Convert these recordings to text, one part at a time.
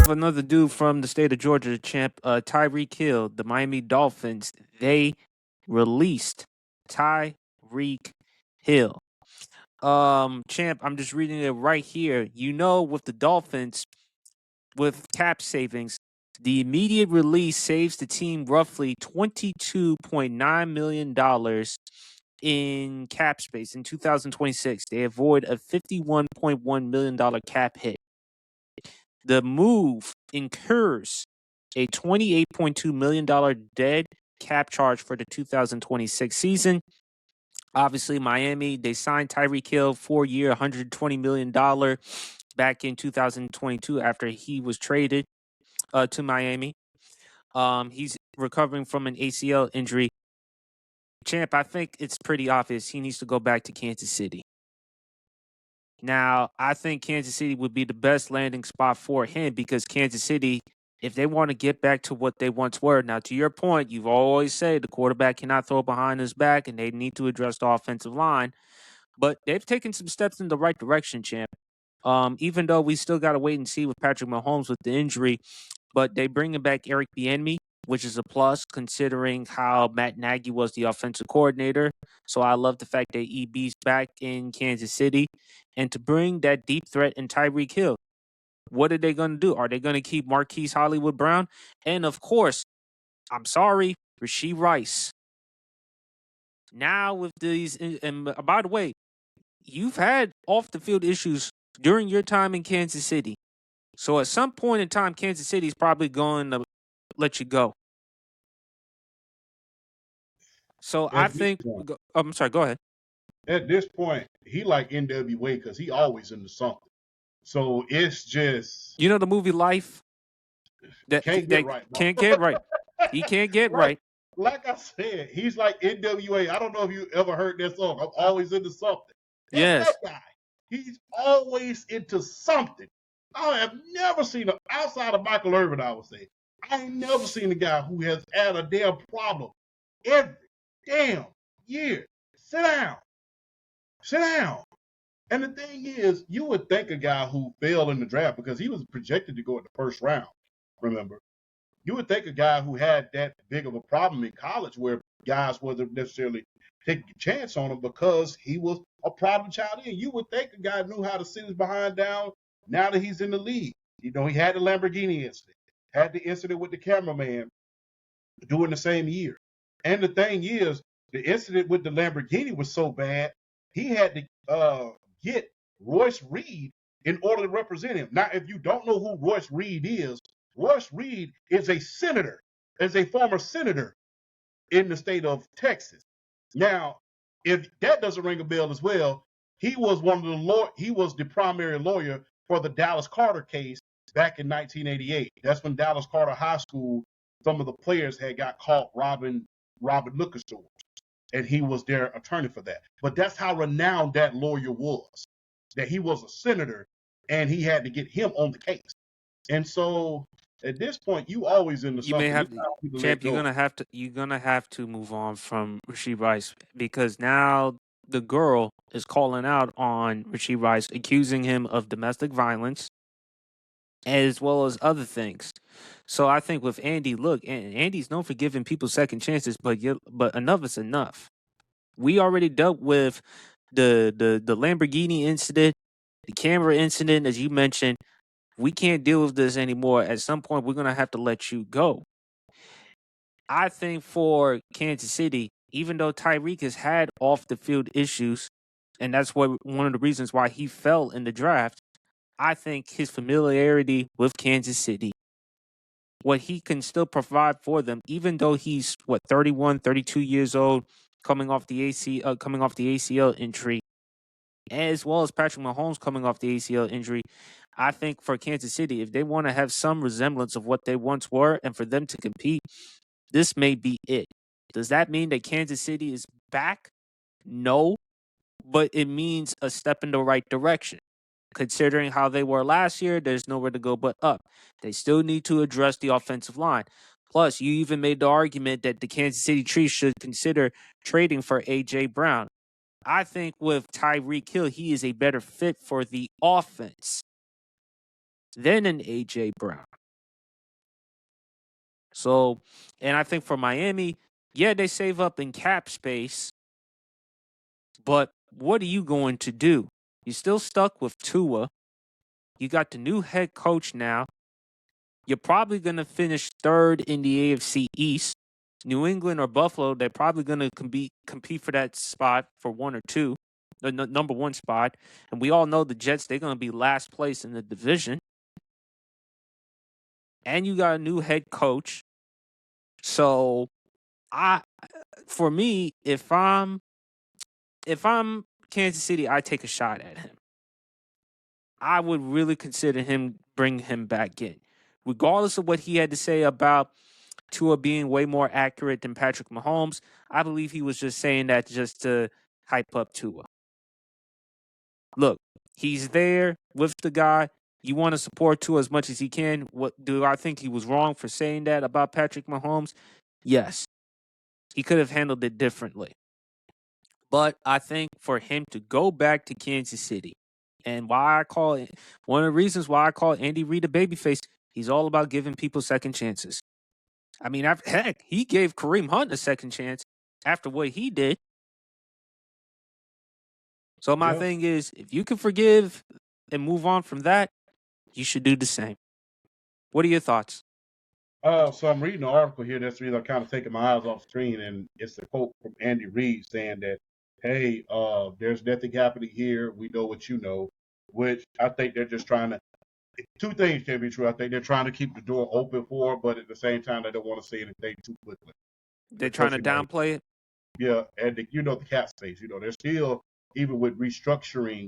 have another dude from the state of Georgia, champ, Tyreek Hill. The Miami Dolphins, they released Tyreek Hill. Champ, I'm just reading it right here. With the Dolphins, with cap savings, the immediate release saves the team roughly $22.9 million in cap space in 2026. They avoid a $51.1 million cap hit. The move incurs a $28.2 million dead cap charge for the 2026 season. Obviously, Miami, they signed Tyreek Hill 4-year, $120 million back in 2022 after he was traded to Miami. He's recovering from an ACL injury. Champ, I think it's pretty obvious he needs to go back to Kansas City. Now, I think Kansas City would be the best landing spot for him because Kansas City, if they want to get back to what they once were. Now, to your point, you've always said the quarterback cannot throw behind his back and they need to address the offensive line. But they've taken some steps in the right direction, champ. Even though we still got to wait and see with Patrick Mahomes with the injury, but they bringing back Eric Bieniemy, which is a plus considering how Matt Nagy was the offensive coordinator. So I love the fact that EB's back in Kansas City. And to bring that deep threat in Tyreek Hill, what are they going to do? Are they going to keep Marquise Hollywood Brown? And of course, I'm sorry, Rashee Rice. Now with these, and by the way, you've had off the field issues during your time in Kansas City. So at some point in time, Kansas City is probably going to let you go. So I think, I'm sorry, go ahead. At this point, he like NWA because he always into something. So it's just the movie Life. Can't get right. He can't get right. Like I said, he's like NWA. I don't know if you ever heard that song. I'm always into something. That's that guy. He's always into something. I have never seen him outside of Michael Irvin, I would say. I ain't never seen a guy who has had a damn problem every damn year. Sit down. Sit down. And the thing is, you would think a guy who failed in the draft because he was projected to go in the first round, remember? You would think a guy who had that big of a problem in college where guys wasn't necessarily taking a chance on him because he was a problem child in. You would think a guy knew how to sit his behind down now that he's in the league. He had the Lamborghini incident, had the incident with the cameraman during the same year. And the thing is, the incident with the Lamborghini was so bad, he had to get Royce Reid in order to represent him. Now, if you don't know who Royce Reid is a senator, is a former senator in the state of Texas. Now, if that doesn't ring a bell as well, he was the primary lawyer for the Dallas Carter case back in 1988. That's when Dallas Carter High School, some of the players had got caught robbing liquor stores, and he was their attorney for that. But that's how renowned that lawyer was, that he was a senator, and he had to get him on the case. And so at this point, you always in the you may have champ. You're gonna have to move on from Rashee Rice because now the girl is calling out on Rashee Rice, accusing him of domestic violence as well as other things. So I think with Andy, look, Andy's known for giving people second chances, but enough is enough. We already dealt with the Lamborghini incident, the camera incident, as you mentioned. We can't deal with this anymore. At some point, we're going to have to let you go. I think for Kansas City, even though Tyreek has had off-the-field issues, and that's one of the reasons why he fell in the draft, I think his familiarity with Kansas City, what he can still provide for them, even though he's, 31, 32 years old, coming off the ACL injury, as well as Patrick Mahomes coming off the ACL injury, I think for Kansas City, if they want to have some resemblance of what they once were and for them to compete, this may be it. Does that mean that Kansas City is back? No, but it means a step in the right direction. Considering how they were last year, there's nowhere to go but up. They still need to address the offensive line. Plus, you even made the argument that the Kansas City Chiefs should consider trading for A.J. Brown. I think with Tyreek Hill, he is a better fit for the offense than an A.J. Brown. So, and I think for Miami, yeah, they save up in cap space, but what are you going to do? You're still stuck with Tua. You got the new head coach now. You're probably going to finish third in the AFC East. New England or Buffalo, they're probably going to compete for that spot for one or two, the number one spot. And we all know the Jets, they're going to be last place in the division. And you got a new head coach. So, for me, if I'm Kansas City, I take a shot at him. I would really consider bringing him back in, regardless of what he had to say about Tua being way more accurate than Patrick Mahomes. I believe he was just saying that just to hype up Tua. Look, he's there with the guy. You want to support Tua as much as he can. What do I think he was wrong for saying that about Patrick Mahomes? Yes. He could have handled it differently. But I think for him to go back to Kansas City, and why I call it one of the reasons why I call Andy Reid a babyface, he's all about giving people second chances. I mean, heck, he gave Kareem Hunt a second chance after what he did. So my thing is, if you can forgive and move on from that, you should do the same. What are your thoughts? So I'm reading an article here that's really kind of taking my eyes off the screen, and it's a quote from Andy Reid saying that, "Hey, there's nothing happening here. We know what you know," which I think they're just trying to. Two things can be true. I think they're trying to keep the door open for it, but at the same time, they don't want to say anything too quickly. They're trying to downplay it. Yeah, and the cap space. They're still, even with restructuring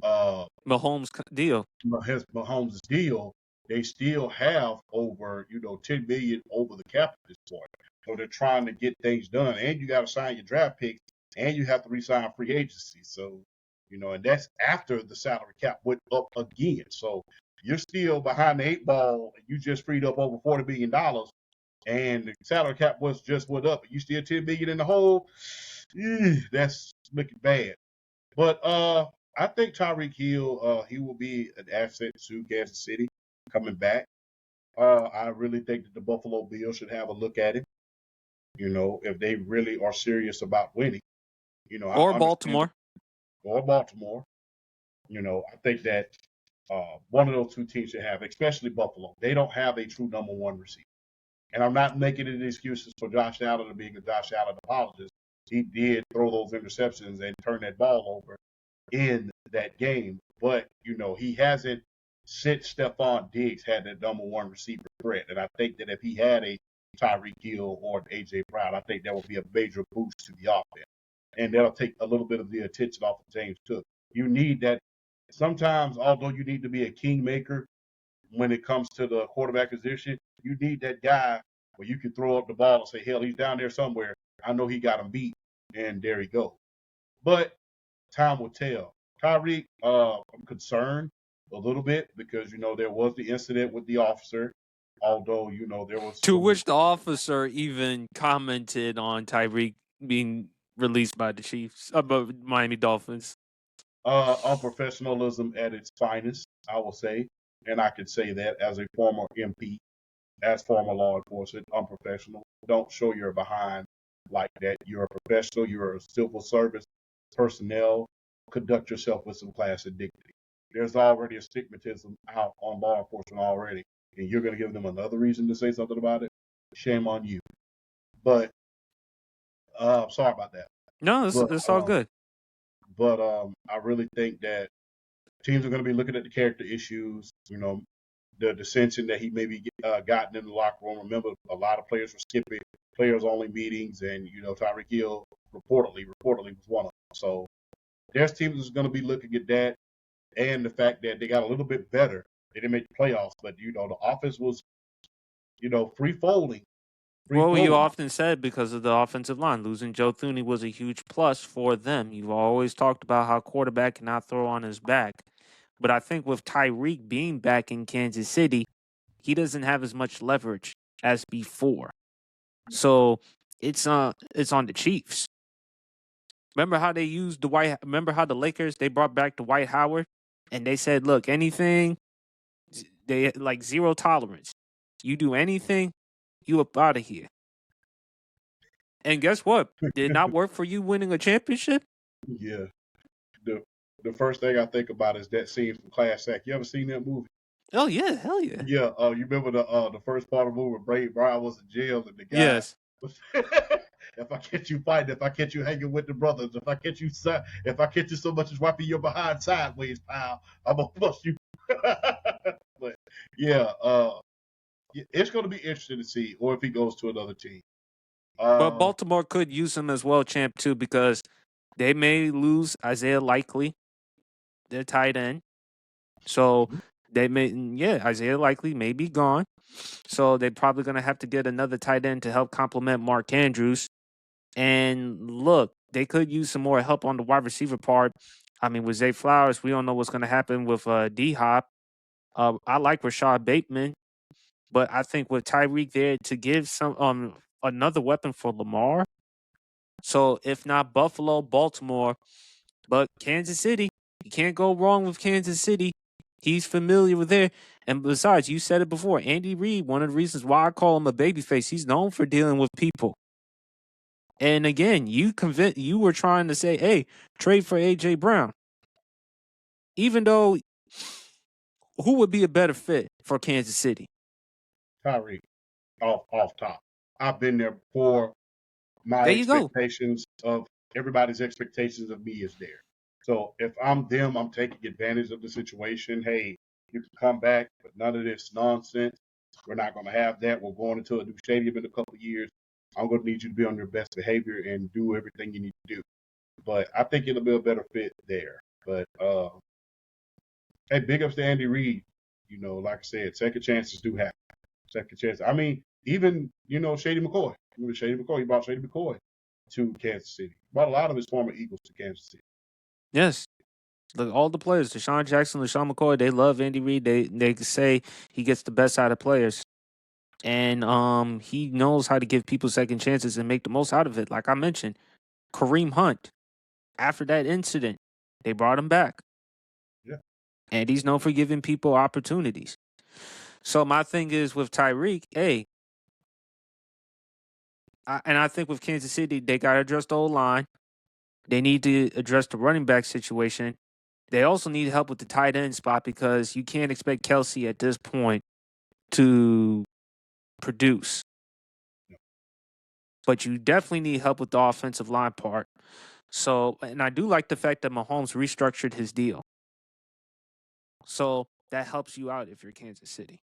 Mahomes' deal. Mahomes' deal, they still have over, $10 million over the cap at this point. So they're trying to get things done, and you got to sign your draft picks, and you have to re-sign free agency. So, and that's after the salary cap went up again. So you're still behind the eight ball, and you just freed up over $40 million, and the salary cap was just went up, and you still $10 million in the hole. That's looking bad. But I think Tyreek Hill, he will be an asset to Kansas City coming back. I really think that the Buffalo Bills should have a look at him. If they really are serious about winning. Or Baltimore. Or Baltimore. I think that one of those two teams should have, especially Buffalo. They don't have a true number one receiver. And I'm not making any excuses for Josh Allen to being a Josh Allen apologist. He did throw those interceptions and turn that ball over in that game. But, he hasn't, since Stephon Diggs had that number one receiver threat. And I think that if he had a Tyreek Hill or an A.J. Brown, I think that would be a major boost to the offense. And that'll take a little bit of the attention off of James Cook. You need that. Sometimes, although you need to be a kingmaker when it comes to the quarterback position, you need that guy where you can throw up the ball and say, hell, he's down there somewhere. I know he got him beat, and there he goes. But time will tell. Tyreek, I'm concerned a little bit because, there was the incident with the officer, although, there was... To which the officer even commented on Tyreek being released by the Chiefs, about Miami Dolphins. Unprofessionalism at its finest, I will say. And I could say that as a former MP, as former law enforcement, unprofessional. Don't show you're behind like that. You're a professional. You're a civil service personnel. Conduct yourself with some class and dignity. There's already a stigmatism out on law enforcement already, and you're going to give them another reason to say something about it. Shame on you. But sorry about that. No, it's all good. But I really think that teams are going to be looking at the character issues, the dissension that he maybe gotten in the locker room. Remember, a lot of players were skipping players-only meetings, and, Tyreek Hill reportedly was one of them. So there's teams that's going to be looking at that and the fact that they got a little bit better. They didn't make the playoffs, but, the offense was, free-folding. Well, you often said because of the offensive line, losing Joe Thuney was a huge plus for them. You've always talked about how quarterback cannot throw on his back. But I think with Tyreek being back in Kansas City, he doesn't have as much leverage as before. So it's on the Chiefs. Remember how they used remember how the Lakers, they brought back Dwight Howard and they said, look, anything, they like zero tolerance. You do anything, You up out of here. And guess what? Did it not work for you winning a championship? Yeah. The first thing I think about is that scene from Class Act. You ever seen that movie? Oh yeah, hell yeah. Yeah. You remember the first part of the movie where Reid was in jail and the guy. Yes. If I catch you fighting, if I catch you hanging with the brothers, if I catch you so much as wiping your behind sideways, pal, I'm gonna bust you. But yeah, it's gonna be interesting to see, or if he goes to another team. But Baltimore could use him as well, champ, too, because they may lose Isaiah Likely, their tight end. So they may, Isaiah Likely may be gone. So they're probably going to have to get another tight end to help complement Mark Andrews. And look, they could use some more help on the wide receiver part. I mean, with Zay Flowers, we don't know what's going to happen with D-Hop. I like Rashad Bateman, but I think with Tyreek there to give some another weapon for Lamar. So if not Buffalo, Baltimore, but Kansas City, you can't go wrong with Kansas City. He's familiar with there. And besides, you said it before, Andy Reid, one of the reasons why I call him a babyface, he's known for dealing with people. And again, you were trying to say, hey, trade for A.J. Brown. Even though, who would be a better fit for Kansas City? Tyreek, off top. I've been there before. My expectations of everybody's expectations of me is there. So if I'm them, I'm taking advantage of the situation. Hey, you can come back, but none of this nonsense. We're not going to have that. We're going into a new stadium in a couple of years. I'm going to need you to be on your best behavior and do everything you need to do. But I think it'll be a better fit there. But hey, big ups to Andy Reid. You know, like I said, second chances do happen. Second chance. I mean, even Shady McCoy. Remember Shady McCoy? He brought Shady McCoy to Kansas City. He brought a lot of his former Eagles to Kansas City. Yes. Look, all the players, Deshaun Jackson, LaShawn McCoy, they love Andy Reid. They say he gets the best out of players. And he knows how to give people second chances and make the most out of it. Like I mentioned, Kareem Hunt, after that incident, they brought him back. Yeah. And he's known for giving people opportunities. So my thing is with Tyreek, hey, I think with Kansas City, they got to address the O-line. They need to address the running back situation. They also need help with the tight end spot because you can't expect Kelsey at this point to produce. But you definitely need help with the offensive line part. So, and I do like the fact that Mahomes restructured his deal. So that helps you out if you're Kansas City.